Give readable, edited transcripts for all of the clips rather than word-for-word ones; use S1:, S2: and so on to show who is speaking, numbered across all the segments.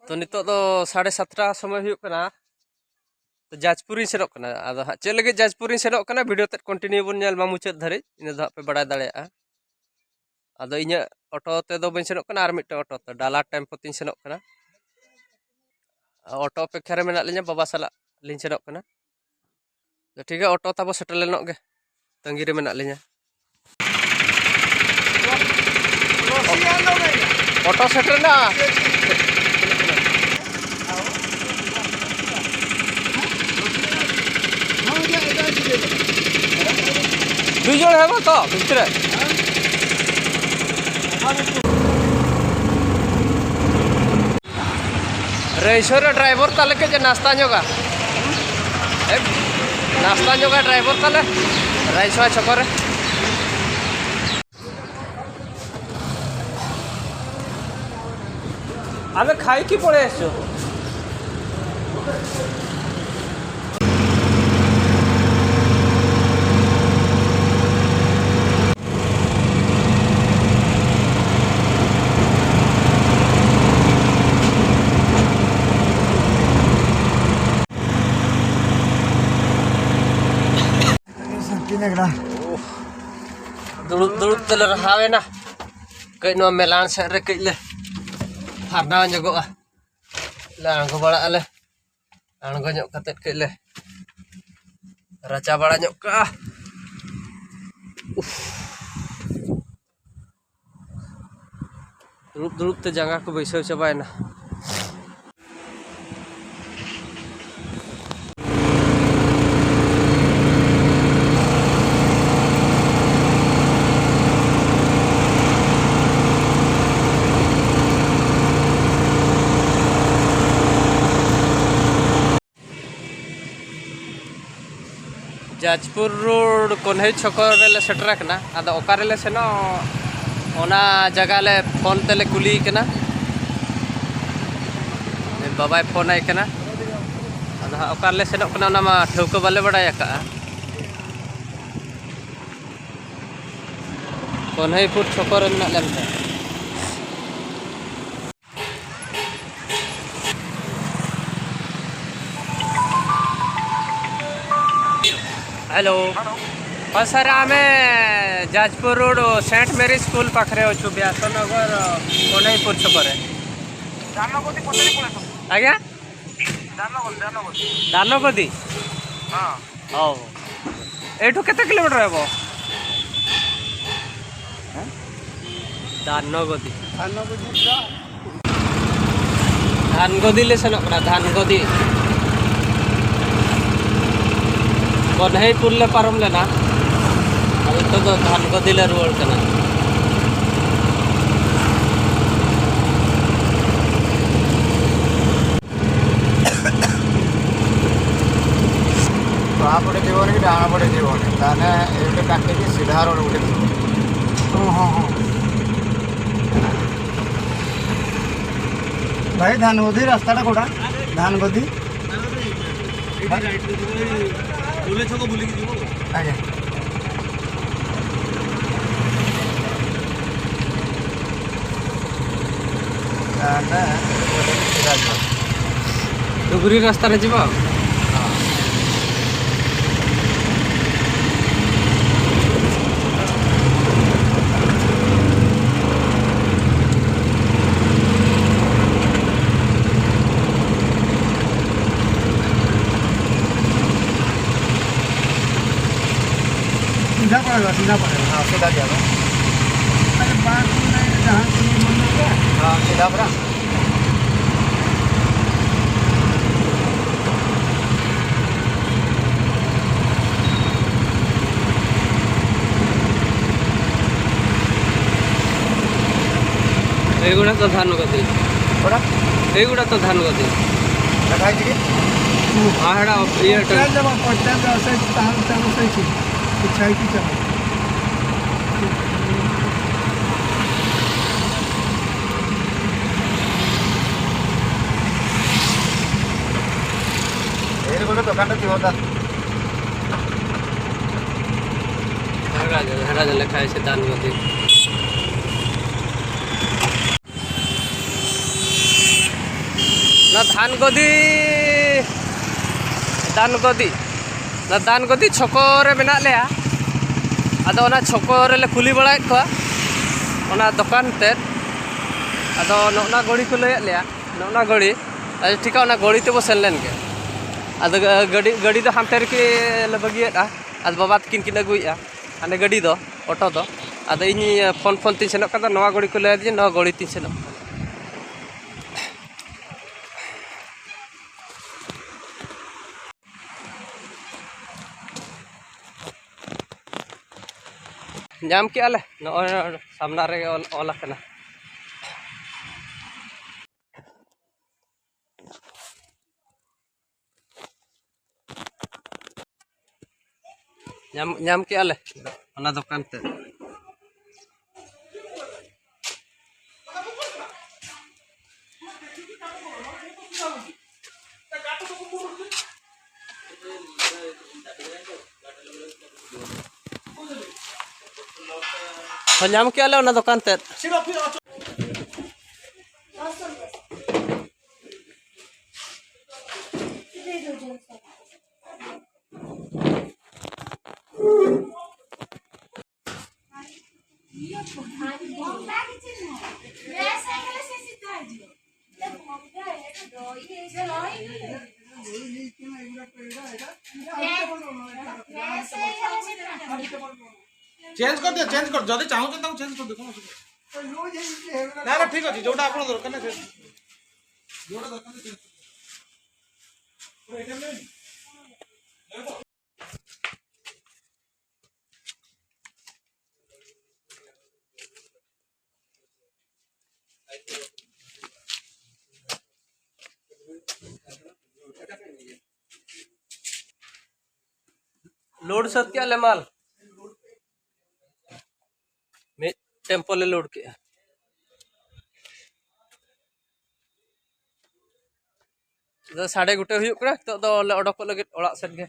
S1: तो नितो तो 7:30 समय हुई कना तो जाजपुर सेनोक कना आदो हा चे लगे जाजपुर सेनोक कना वीडियो ते कंटिन्यू बन नेल मा मुचाद धरे इन दो पे बड़ा दाड़े आदो इኛ ऑटो ते दो बन सेनोक कना आर मिटे ऑटो ते डाला टेम्पो तीन सेनोक कना ऑटो पे खेरे मेना लिnya बाबा साला लिन सेनोक कना तो ठीक है ऑटो ताबो सेटल लेनोक गे तंगी रे मेना लिnya ऑटो सेटल ना दुजोड़ है वो तो भितर रेसर ड्राइवर ताले के जे नाश्ता जोगा ड्राइवर ताले राइसवा छकर आमे खाई की पड़े एसो दुड़ुब तले रहावे ना कई नो मेलान से रे कई ले फारना जगोआ लांगो बड़ा ले लांगो ᱧᱚᱜ कतेत कई ले राचा बड़ा ᱧᱚᱜ का दुड़ुब ते जांगा को बैसव चबायना जाजपुर रोड कोन्हे छकर ले सेटर कना आदो ओकारे ले सेनो ओना जगह ले फोन तेले कुली कना बाबाय फोन आय कना आदो ओकार ले सेनो कना ओना मा ठौको बाले बड़ाय का कोन्हेपुर छकर मेना लेमते हेलो हाँ सर आमे जाजपुर रोड सेंट मेरी स्कूल पाखे अच्छु व्यासनगर कोन्हेपुर छकर आज्ञा दानगदी हाँ एठू केते किलोमीटर हेबो धानगदी ले सेनो धानगदी कोन्हेपुर ले पारम लेना अब तो धानगदी ले रुआड़ कना
S2: वहाँ पड़े जीवन कि डाणा पड़े जीवन ताने एटे काटे की सीधा रोड उठे हाँ भाई धानगदी रास्ता कोड़ा धानगदी बोले छको बुली की जीवो आगे ताने
S1: डुगरी रास्ता रे जीवा
S2: सीधा पड़ेगा हाँ सीधा जाएगा अरे बात नहीं जहाँ से मन गया हाँ सीधा पड़ा
S1: एगुड़ा तो धानगदी
S2: थोड़ा
S1: एगुड़ा तो धानगदी
S2: लगाई जी
S1: हाँ हेड़ा ये
S2: जब पड़ता है ऐसे ताल चलो सही की चाय की चलो ये बोलो दुकान पे होता
S1: हेड़ा लिखा है धानगदी ना धान गदी छको रे मेना लेया आदो ओना छको रे ले खुली बड़ाय को ओना दुकान ते आदो नोना गड़ी को लय लेया नोना गड़ी आज ठीक ओना गड़ी ते बो सेन लेन के आदो गड़ी दो हानते रे के ले बगियेदा आद बाबा तकिन किन अगुइया हाने गड़ी दो ऑटो दो आदो इनी फोन ती सेनक का नवा गड़ी को लय दी नवा गड़ी ती सेनक जाम के आले नॉय सामना रे ऑल कना जाम के आले ओना दुकान ते जाम के आले ओना दुकान ते
S2: चेंज कर जदि चाहू तो चेंज कर दे कोन ना ना ठीक अछि जोटा आपन दरकार ना जोटा दरकार चेंज पूरा एटीएम नहीं
S1: लोड सत क्या ले माल में टेम्पो ले लोड के साढ़े गोटे हुयुक कना तो दो ले ओडक लगे ओड़ा सेट गे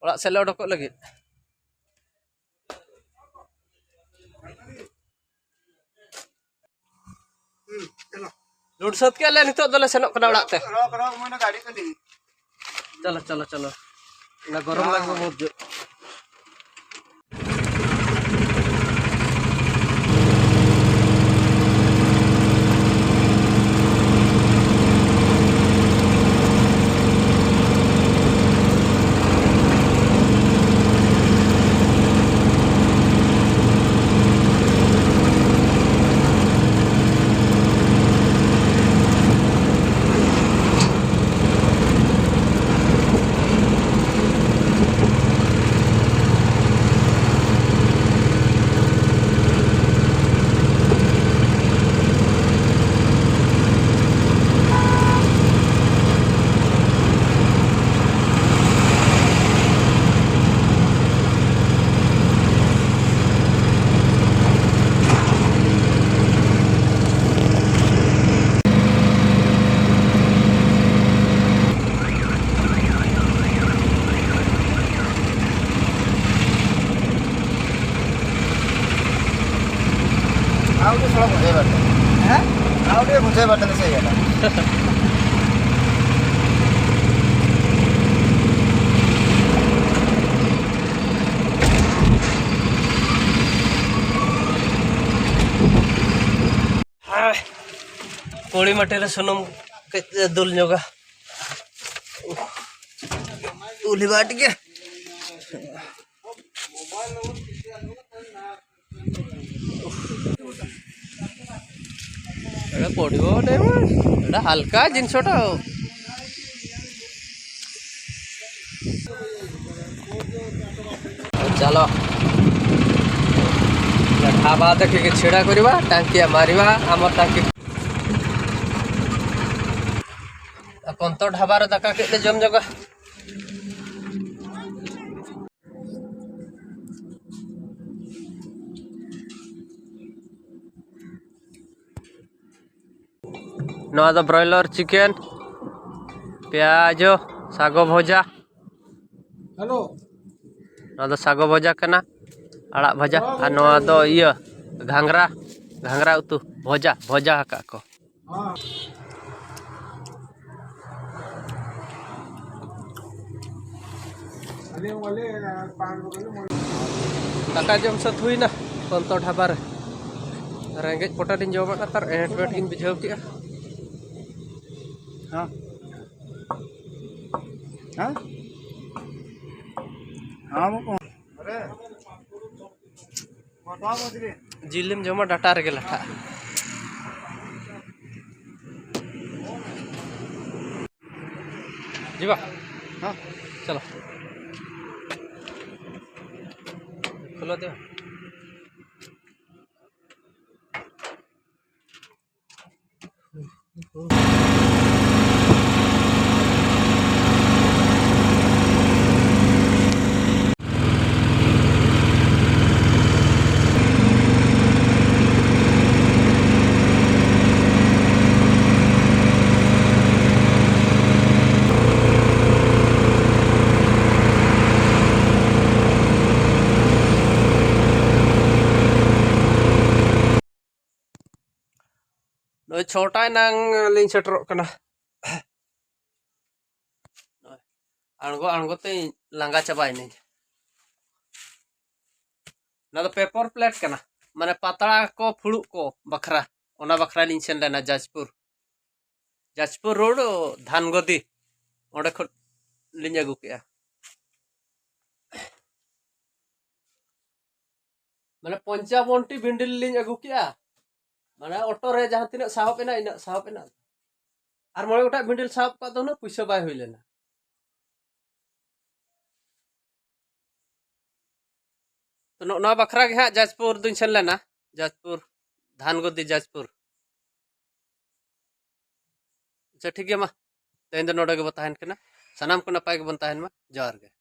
S1: ओड़ा से ले ओडक लगे
S2: चलो
S1: लोड सत क्या ले नितो दले सेनक कना ओड़ा ते
S2: रॉक मने गाड़ी कली
S1: चलो ना गरम लागबो बहुत जो
S2: आउटे थोड़ा मुझे बता हैं आउटे मुझे बताने से है
S1: कोड़ी मटेरे सुनम दुल जोगा उली बाट के पड़ो हल्का जिनसटा चलो ढाबा देखिए छिड़ा करवा टांकिया मारिवा आम टांकी कंत ढाबार दाका के जम जगह नवा दो ब्रॉयलर चिकन प्याज सागो भजा
S2: हेलो
S1: नवा दो सागो भजा कना आड़ा भजा और नवा दो इया घांगरा उतु भजा हका को
S2: हां
S1: दाका जम सत हुईना पंतो ढाबा रे रेंगेज पोटा दिन जमा तार एट वेट गिन बुझाव के
S2: हाँ हाँ हाँ
S1: जिलेम जमा डाटा रे लाठा जीवा
S2: हाँ
S1: चलो खोलो दे नोय छोटा नंग लिंग सेटरो कना अणगो अणगो ते लांगा चाबाई नहीं ना तो पेपर प्लेट कना माने पातला को फुड़ू को बखरा ओना बखरा लिंग सेन लेना जाजपुर रोड धानगदी ओडे खो लिंग अगु केया माने 55 बिंडिल लिंग अगु केया माने ऑटो रे जहां तिना साहब एना इन साहब एना आर मोळे गोटा बिंडिल साहब का दो ना पैसा बाय होई लेना तो ना बखरा के हाँ जाजपुर दुन सेन लेना जाजपुर धानगदी जाजपुर अच्छा ठीक है मा तेन दो नोडे के बताहन केना सनाम को नपाय के बनताहन मा जहर गे।